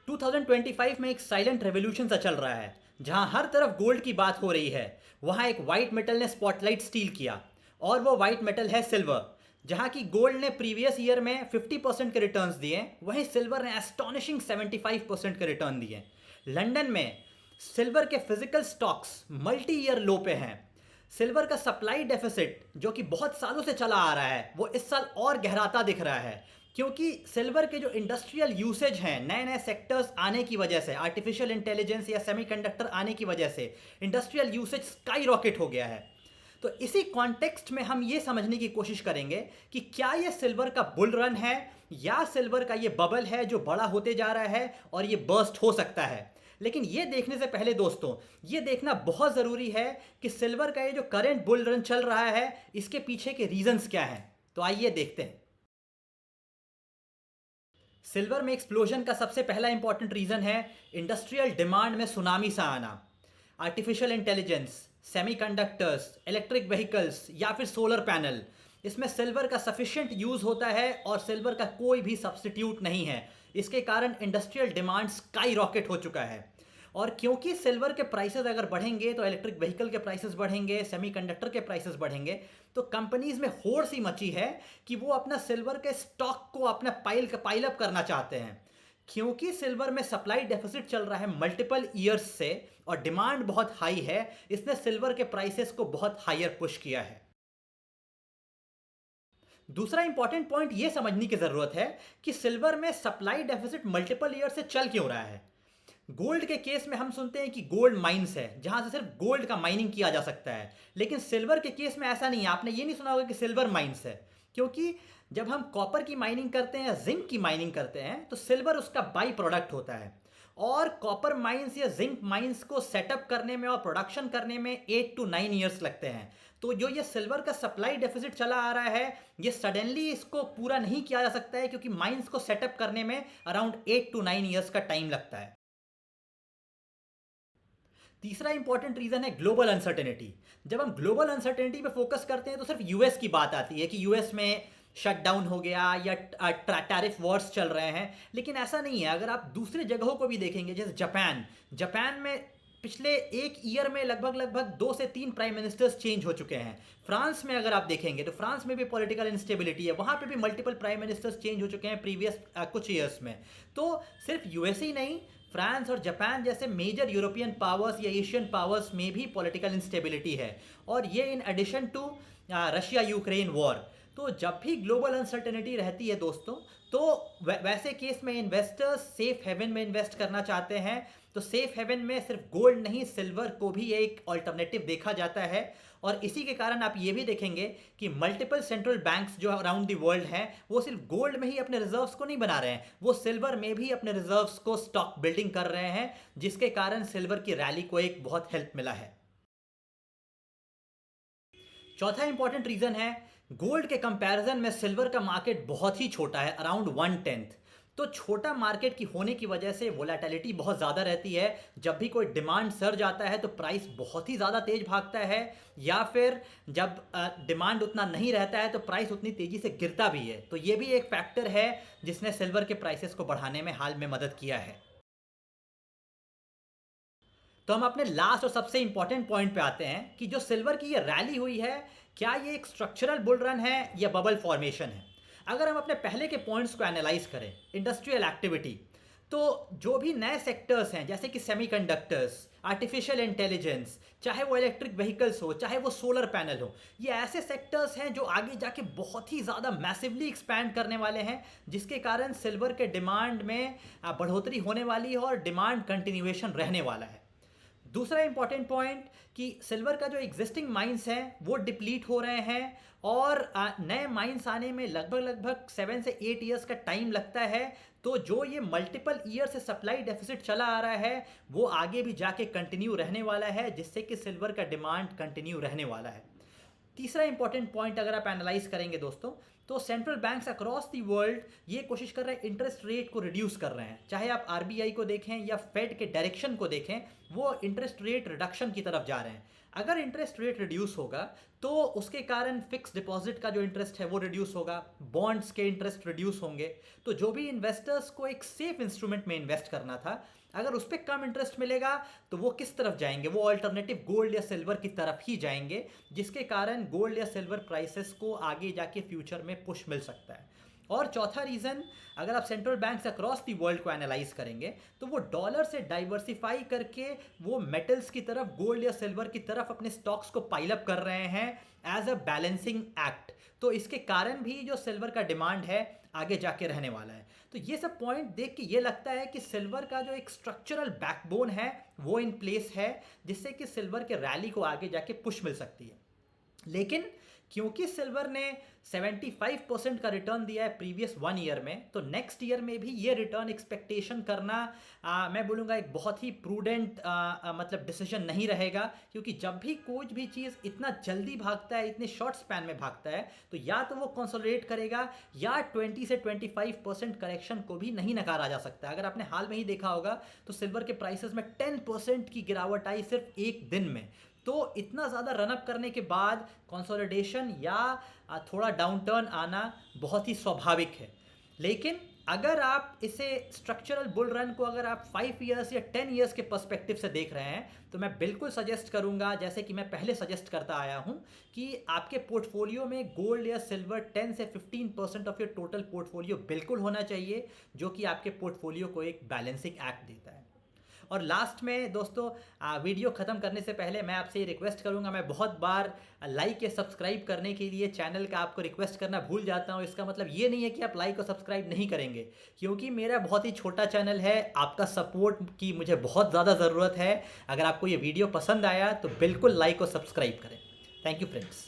2025 में एक silent revolution सा चल रहा है। जहां हर तरफ गोल्ड की बात हो रही है, वहां एक वाइट मेटल ने स्पॉटलाइट स्टील किया, और वो वाइट मेटल है सिल्वर। जहां की गोल्ड ने प्रीवियस ईयर में 50% के रिटर्न्स दिए, वहीं सिल्वर ने एस्टोनिशिंग 75% के रिटर्न दिए। लंदन में सिल्वर के फिजिकल स्टॉक्स मल्टी ईयर लो पे हैं। सिल्वर का सप्लाई डेफिसिट जो कि बहुत सालों से चला आ रहा है, वो इस साल और गहराता दिख रहा है, क्योंकि सिल्वर के जो इंडस्ट्रियल यूसेज हैं, नए नए सेक्टर्स आने की वजह से, आर्टिफिशियल इंटेलिजेंस या सेमीकंडक्टर आने की वजह से इंडस्ट्रियल यूसेज स्काई रॉकेट हो गया है। तो इसी कॉन्टेक्स्ट में हम ये समझने की कोशिश करेंगे कि क्या ये सिल्वर का बुल रन है, या सिल्वर का ये बबल है जो बड़ा होते जा रहा है और ये बर्स्ट हो सकता है। लेकिन ये देखने से पहले दोस्तों, ये देखना बहुत ज़रूरी है कि सिल्वर का ये जो करेंट बुल रन चल रहा है, इसके पीछे के रीजंस क्या हैं। तो आइए देखते हैं। सिल्वर में एक्सप्लोजन का सबसे पहला इंपॉर्टेंट रीजन है इंडस्ट्रियल डिमांड में सुनामी सा आना। Artificial intelligence, semiconductors, electric vehicles या फिर सोलर पैनल, इसमें सिल्वर का सफिशिएंट यूज होता है और सिल्वर का कोई भी सब्स्टिट्यूट नहीं है। इसके कारण इंडस्ट्रियल डिमांड स्काई रॉकेट हो चुका है। और क्योंकि सिल्वर के प्राइसेस अगर बढ़ेंगे तो इलेक्ट्रिक व्हीकल के प्राइसेस बढ़ेंगे, सेमीकंडक्टर के प्राइसेस बढ़ेंगे। तो कंपनीज में होड़ सी मची है कि वो अपना सिल्वर के स्टॉक को अपना पाइल अप करना चाहते हैं। क्योंकि सिल्वर में सप्लाई डेफिसिट चल रहा है मल्टीपल ईयर्स से और डिमांड बहुत हाई है, इसने सिल्वर के प्राइसेस को बहुत हायर पुश किया है। दूसरा इंपॉर्टेंट पॉइंट यह समझने की जरूरत है कि सिल्वर में सप्लाई डेफिसिट मल्टीपल ईयर से चल क्यों रहा है। गोल्ड के केस में हम सुनते हैं कि गोल्ड माइंस है जहां से सिर्फ गोल्ड का माइनिंग किया जा सकता है, लेकिन सिल्वर के केस में ऐसा नहीं है। आपने ये नहीं सुना होगा कि सिल्वर माइंस है, क्योंकि जब हम कॉपर की माइनिंग करते हैं या जिंक की माइनिंग करते हैं तो सिल्वर उसका बाई प्रोडक्ट होता है। और कॉपर माइंस या जिंक माइंस को सेटअप करने में और प्रोडक्शन करने में 8 to 9 ईयर्स लगते हैं। तो जो ये सिल्वर का सप्लाई डेफिसिट चला आ रहा है, ये सडनली इसको पूरा नहीं किया जा सकता है, क्योंकि माइंस को सेटअप करने में अराउंड 8 to 9 ईयर्स का टाइम लगता है। तीसरा इंपॉर्टेंट रीजन है ग्लोबल अनसर्टेनिटी। जब हम ग्लोबल अनसर्टेनिटी पे फोकस करते हैं तो सिर्फ यूएस की बात आती है कि यूएस में शटडाउन हो गया या टैरिफ वॉर्स चल रहे हैं, लेकिन ऐसा नहीं है। अगर आप दूसरी जगहों को भी देखेंगे, जैसे जापान, जापान में पिछले एक ईयर में लगभग लगभग 2 से 3 प्राइम मिनिस्टर्स चेंज हो चुके हैं। फ्रांस में अगर आप देखेंगे तो फ्रांस में भी पॉलिटिकल इंस्टेबिलिटी है, वहाँ पे भी मल्टीपल प्राइम मिनिस्टर्स चेंज हो चुके हैं प्रीवियस कुछ ईयर्स में। तो सिर्फ यूएस ही नहीं, फ्रांस और जापान जैसे मेजर यूरोपियन पावर्स या एशियन पावर्स में भी पॉलिटिकल इंस्टेबिलिटी है, और ये in addition to Russia Ukraine war. तो जब भी ग्लोबल अनसर्टेनिटी रहती है दोस्तों, तो वैसे केस में इन्वेस्टर्स सेफ हेवन में इन्वेस्ट करना चाहते हैं। तो सेफ हेवन में सिर्फ गोल्ड नहीं, सिल्वर को भी एक ऑल्टरनेटिव देखा जाता है। और इसी के कारण आप ये भी देखेंगे कि मल्टीपल सेंट्रल बैंक्स जो अराउंड द वर्ल्ड हैं, वो सिर्फ गोल्ड में ही अपने रिजर्व्स को नहीं बना रहे हैं, वो सिल्वर में भी अपने रिजर्व्स को स्टॉक बिल्डिंग कर रहे हैं, जिसके कारण सिल्वर की रैली को एक बहुत हेल्प मिला है। चौथा इंपॉर्टेंट रीजन है गोल्ड के कंपैरिजन में सिल्वर का मार्केट बहुत ही छोटा है, अराउंड 1/10। तो छोटा मार्केट की होने की वजह से वोलेटिलिटी बहुत ज़्यादा रहती है। जब भी कोई डिमांड सर्ज आता है तो प्राइस बहुत ही ज़्यादा तेज भागता है, या फिर जब डिमांड उतना नहीं रहता है तो प्राइस उतनी तेज़ी से गिरता भी है। तो ये भी एक फैक्टर है जिसने सिल्वर के प्राइसेस को बढ़ाने में हाल में मदद किया है। तो हम अपने लास्ट और सबसे इंपॉर्टेंट पॉइंट पे आते हैं कि जो सिल्वर की ये रैली हुई है, क्या ये एक स्ट्रक्चरल बुल रन है या बबल फॉर्मेशन है। अगर हम अपने पहले के पॉइंट्स को एनालाइज करें, इंडस्ट्रियल एक्टिविटी, तो जो भी नए सेक्टर्स हैं जैसे कि सेमीकंडक्टर्स, आर्टिफिशियल इंटेलिजेंस, चाहे वो इलेक्ट्रिक व्हीकल्स हो, चाहे वो सोलर पैनल हो, ये ऐसे सेक्टर्स हैं जो आगे जाके बहुत ही ज़्यादा मैसिवली एक्सपैंड करने वाले हैं, जिसके कारण सिल्वर के डिमांड में बढ़ोतरी होने वाली है और डिमांड कंटिन्यूएशन रहने वाला है। दूसरा इंपॉर्टेंट पॉइंट कि सिल्वर का जो एग्जिस्टिंग माइंस हैं वो डिप्लीट हो रहे हैं, और नए माइंस आने में लगभग लगभग 7 से 8 ईयर्स का टाइम लगता है। तो जो ये मल्टीपल ईयर से सप्लाई डेफिसिट चला आ रहा है, वो आगे भी जाके कंटिन्यू रहने वाला है, जिससे कि सिल्वर का डिमांड कंटिन्यू रहने वाला है। तीसरा इंपॉर्टेंट पॉइंट अगर आप एनालाइज करेंगे दोस्तों, तो central banks across the world ये कोशिश कर रहे हैं इंटरेस्ट रेट को रिड्यूस कर रहे हैं। चाहे आप आरबीआई को देखें या फेड के डायरेक्शन को देखें, वो इंटरेस्ट रेट रिडक्शन की तरफ जा रहे हैं। अगर इंटरेस्ट रेट रिड्यूस होगा तो उसके कारण फिक्स डिपॉजिट का जो इंटरेस्ट है वो रिड्यूस होगा, बॉन्ड्स के इंटरेस्ट रिड्यूस होंगे। तो जो भी इन्वेस्टर्स को एक सेफ इंस्ट्रूमेंट में इन्वेस्ट करना था, अगर उस पर कम इंटरेस्ट मिलेगा तो वो किस तरफ जाएंगे? वो अल्टरनेटिव गोल्ड या सिल्वर की तरफ ही जाएंगे, जिसके कारण गोल्ड या सिल्वर प्राइसेस को आगे जाके फ्यूचर में पुश मिल सकता है। और चौथा रीज़न, अगर आप central banks across the world को एनालाइज करेंगे तो वो डॉलर से डाइवर्सिफाई करके वो मेटल्स की तरफ, गोल्ड या सिल्वर की तरफ अपने स्टॉक्स को पाइल अप कर रहे हैं एज अ बैलेंसिंग एक्ट। तो इसके कारण भी जो सिल्वर का डिमांड है आगे जाके रहने वाला है। तो ये सब पॉइंट देख के ये लगता है कि सिल्वर का जो एक स्ट्रक्चरल बैकबोन है वो इन प्लेस है, जिससे कि सिल्वर के रैली को आगे जाके पुश मिल सकती है। लेकिन क्योंकि सिल्वर ने 75% का रिटर्न दिया है प्रीवियस 1 ईयर में, तो नेक्स्ट ईयर में भी ये रिटर्न एक्सपेक्टेशन करना मैं बोलूँगा एक बहुत ही प्रूडेंट मतलब डिसीजन नहीं रहेगा। क्योंकि जब भी कोई भी चीज़ इतना जल्दी भागता है, इतने शॉर्ट स्पैन में भागता है, तो या तो वो कंसोलिडेट करेगा या 20 से 25% करेक्शन को भी नहीं नकारा जा सकता। अगर आपने हाल में ही देखा होगा तो सिल्वर के प्राइसेस में 10% की गिरावट आई सिर्फ एक दिन में। तो इतना ज़्यादा रनअप करने के बाद कंसोलिडेशन या थोड़ा डाउनटर्न आना बहुत ही स्वाभाविक है। लेकिन अगर आप इसे स्ट्रक्चरल बुल रन को अगर आप 5 ईयर्स या 10 ईयर्स के पर्सपेक्टिव से देख रहे हैं, तो मैं बिल्कुल सजेस्ट करूंगा, जैसे कि मैं पहले सजेस्ट करता आया हूं, कि आपके पोर्टफोलियो में गोल्ड या सिल्वर 10 से 15% ऑफ योर टोटल पोर्टफोलियो बिल्कुल होना चाहिए, जो कि आपके पोर्टफोलियो को एक बैलेंसिंग एक्ट देता है। और लास्ट में दोस्तों, वीडियो ख़त्म करने से पहले मैं आपसे ये रिक्वेस्ट करूंगा, मैं बहुत बार लाइक या सब्सक्राइब करने के लिए चैनल का आपको रिक्वेस्ट करना भूल जाता हूं। इसका मतलब ये नहीं है कि आप लाइक और सब्सक्राइब नहीं करेंगे, क्योंकि मेरा बहुत ही छोटा चैनल है, आपका सपोर्ट की मुझे बहुत ज़्यादा ज़रूरत है। अगर आपको ये वीडियो पसंद आया तो बिल्कुल लाइक और सब्सक्राइब करें। Thank you friends.